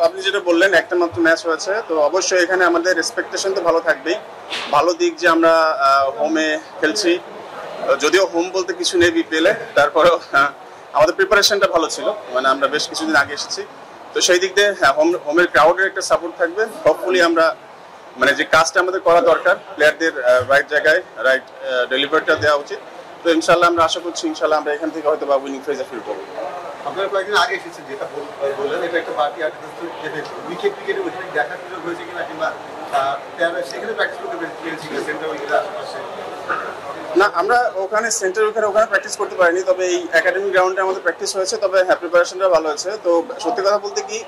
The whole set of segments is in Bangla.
আপনি যেটা বললেন একটা মাত্র ম্যাচ হয়েছে, তো অবশ্যই এখানে আমাদের এক্সপেকটেশন তো ভালো থাকবেই। ভালো দিক যে আমরা হোমে খেলছি, যদিও হোম বলতে কিছু নেই বিপিএলে, তারপরেও আমাদের প্রিপারেশনটা ভালো ছিল, মানে আমরা বেশ কিছুদিন আগে এসেছি, তো সেই দিক দিয়ে হ্যাঁ হোমের ক্রাউডের একটা সাপোর্ট থাকবে। হোপফুলি আমরা মানে যে কাজটা আমাদের করা দরকার, প্লেয়ারদের রাইট জায়গায় রাইট ডেলিভারিটা দেওয়া উচিত। তো ইনশাল্লাহ আমরা আশা করছি ইনশাল্লাহ আমরা এখান থেকে হয়তো বা উইনিং ফেজে ফিল করবো। আপনারা কয়েকদিন আগে এসেছেন, যেটা বললেন এটা একটা বাড়তি উইকেট ক্রিকেটে ওইখানে দেখার সুযোগ হয়েছে কিনা, কিংবা সেখানে প্র্যাকটিস করতে পেরেছি কিনা সেন্টার উইকেটের আশেপাশে? না, আমরা ওখানে ওখানে প্র্যাকটিস করতে পারিনি, তবে এই একাডেমিক গ্রাউন্ডে আমাদের প্র্যাকটিস হয়েছে, তবে হ্যাঁ প্রিপারেশনটা ভালো হয়েছে। তো সত্যি কথা বলতে কি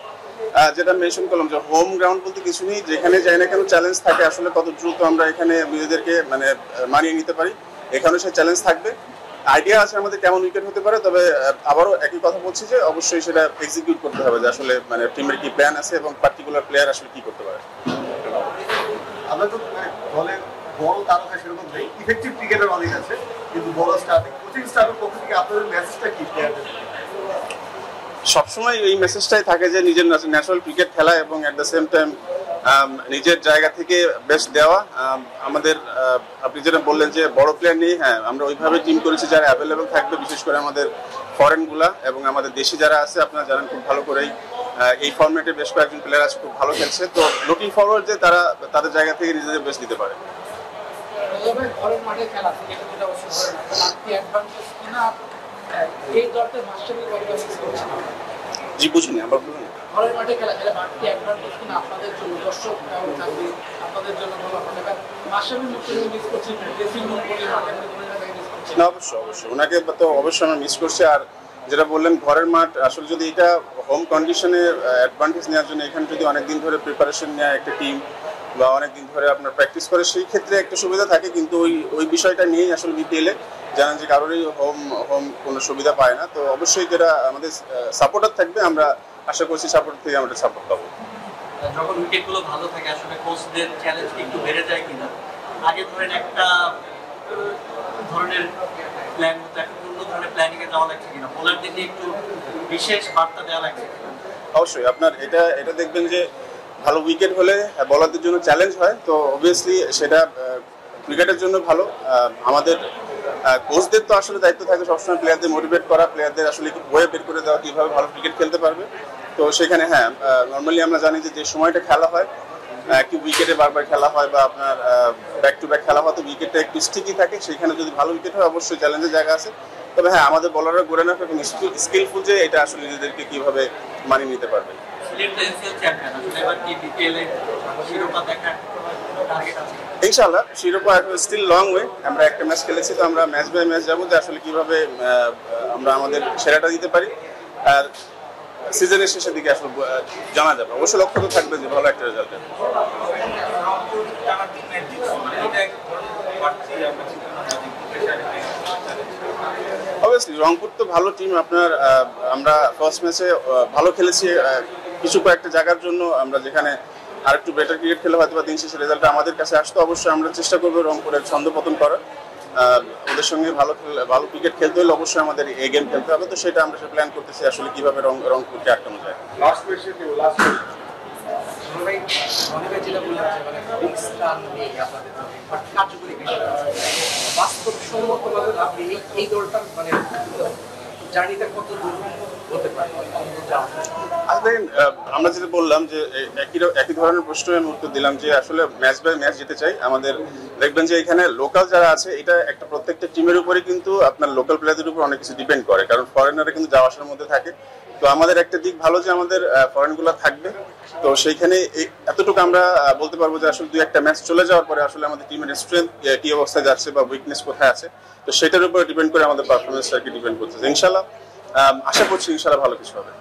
যেটা মেনশন করলাম যে হোম গ্রাউন্ড বলতে কিছু নেই, যেখানে যাই না কেন চ্যালেঞ্জ থাকে আসলে কত দ্রুত আমরা এখানে নিজেদেরকে মানে মানিয়ে নিতে পারি, এখানেও সেই চ্যালেঞ্জ থাকবে। আইডিয়া আছে আমাদের কেমন উইকেট হতে পারে, তবে আবারও একই কথা বলছি যে অবশ্যই সেটা এক্সিকিউট করতে হবে যে আসলে মানে টিমের কি প্ল্যান আছে এবং পার্টিকুলার প্লেয়ার আসলে কি করতে পারে। আমরা তো দলে বড় তারকা সেরকম নেই, ইফেক্টিভ ক্রিকেটার অনেক আছে, কিন্তু বড় স্টাফিং কোচিং স্টাফের পক্ষ থেকে আপনাদের মেসেজটা কি প্লেয়ারদের? সবসময় এই মেসেজটাই থাকে যে নিজের ন্যাচারাল ক্রিকেট খেলা এবং অ্যাট দ্য সেম টাইম নিজের জায়গা থেকে বেস্ট দেওয়া। আমাদের আপনি যেটা বললেন যে বড় প্লেয়ার নেই, হ্যাঁ আমরা ওইভাবে টিম করেছি যারা অ্যাভেলেবেল থাকবে, বিশেষ করে আমাদের ফরেনগুলা এবং আমাদের দেশি যারা আছে আপনারা জানেন খুব ভালো করেই এই ফর্মেটে বেশ কয়েকজন প্লেয়ার আছে খুব ভালো খেলছে। তো লুকিং ফরওয়ার্ড যে তারা তাদের জায়গা থেকে নিজেদের বেস্ট দিতে পারে। জি বুঝিনি, আবার বলুন। ঘরের মাঠে খেলা খেলে বাড়তি অ্যাডভান্টেজ কিনা আপনাদের জন্য, দর্শক কেমন থাকবে আপনাদের জন্য ভালো হবে? মাশরাফি মুখকে মিস করছি, ড্রেসিং রুম বলে মাঠে মিস করছি না, অবশ্যই ওনাকে তো অবশ্যই আমরা মিস করছি। আর যেটা বললেন ঘরের মাঠ, আসলে যদি এটা হোম কন্ডিশনে অ্যাডভান্টেজ নেওয়ার জন্য এখানে যদি অনেকদিন ধরে প্রিপারেশন নেয় একটা টিম বা অনেকদিন ধরে আপনার প্র্যাকটিস করে, সেই ক্ষেত্রে একটা সুবিধা থাকে, কিন্তু ওই বিষয়টা নিয়েই আসলে বিপিএলে জানেন যে কারোরই হোম কোনো সুবিধা পায় না। তো অবশ্যই যেটা আমাদের সাপোর্টার থাকবে, আমরা আশা করছি সাপোর্ট থেকে আমরা সাপোর্ট পাবো। যখন উইকেটগুলো ভালো থাকে আসলে কোচদের চ্যালেঞ্জ একটু বেড়ে যায় কিনা? আগে ধরেন একটা ধরনের প্ল্যান হতো, এখন অন্য ধরনের প্ল্যানিংয়ে যাওয়া লাগছে কিনা? বোলারদের নিয়ে একটু বিশেষ বার্তা দেওয়া লাগছে কিনা? অবশ্যই আপনার এটা দেখবেন যে ভালো উইকেট হলে বলারদের জন্য চ্যালেঞ্জ হয়, তো অবভিয়াসলি সেটা ক্রিকেটের জন্য ভালো। আমাদের কোচদের তো আসলে দায়িত্ব থাকে সবসময় প্লেয়ারদের মোটিভেট করা, প্লেয়ারদের আসলে ওয়ে বের করে দেওয়া কীভাবে ভালো ক্রিকেট খেলতে পারবে। তো সেখানে হ্যাঁ নর্মালি আমরা জানি যে সময়টা খেলা হয় একটি উইকেটে বারবার খেলা হয় বা আপনার ব্যাক টু ব্যাক খেলা হয়, তো উইকেটটা একটু স্টিকি থাকে, সেখানে যদি ভালো উইকেট হয় অবশ্যই চ্যালেঞ্জের জায়গা আছে। তবে হ্যাঁ আমাদের বলাররা গড়ে না এবং স্কিলফুল যে এটা আসলে নিজেদেরকে কীভাবে মানিয়ে নিতে পারবে। ইনশাআল্লাহ শিরোপা স্টিল লং ওয়ে, আমরা একটা ম্যাচ খেলেছি, তো আমরা ম্যাচ বাই ম্যাচ যাবো যে আসলে কিভাবে আমরা আমাদের সেরাটা দিতে পারি, আর সিজনের শেষের দিকে আসলে জানা যাবে। অবশ্যই লক্ষ্য তো থাকবে যে ভালো একটা রেজাল্ট। অবভিয়াসলি রংপুর তো ভালো টিম, আপনার আমরা ফার্স্ট ম্যাচে ভালো খেলেছি কিছু কয়েকটা জায়গার জন্য, আমরা যেখানে আরেকটু বেটার ক্রিকেট খেলে হয়তো বা দিন শেষে রেজাল্টটা আমাদের কাছে আসতো। অবশ্যই আমরা চেষ্টা করবো রংপুরের ছন্দপতন করার, ওদের সঙ্গে ভালো ক্রিকেট খেলতে হলে অবশ্যই আমাদের এই গেম খেলতে হবে, তো সেটা আমরা প্ল্যান করতেছি আসলে কিভাবে রংপুরকে আটকানো যায়। আমরা যেটা বললাম যে একই ধরনের প্রশ্ন আমি উত্তর দিলাম যে আসলে ম্যাচ বাই ম্যাচ যেতে চাই। আমাদের দেখবেন যে এখানে লোকাল যারা আছে, এটা একটা প্রত্যেকটা টিমের উপরে কিন্তু আপনার লোকাল প্লেয়ারদের উপর অনেক কিছু ডিপেন্ড করে, কারণ ফরেনাররা কিন্তু যাওয়া আসার মধ্যে থাকে। তো আমাদের একটা দিক ভালো যে আমাদের ফরেনগুলো থাকবে, তো সেইখানে এতটুকু আমরা বলতে পারবো যে আসলে দুই একটা ম্যাচ চলে যাওয়ার পরে আসলে আমাদের টিমের স্ট্রেংথ কি অবস্থায় যাচ্ছে বা উইকনেস কোথায় আছে, তো সেটার উপরে ডিপেন্ড করে আমাদের পারফরমেন্সটাকে ডিপেন্ড করতেছে। ইনশাল্লাহ আশা করছি ইনশাল্লাহ ভালো কিছু হবে।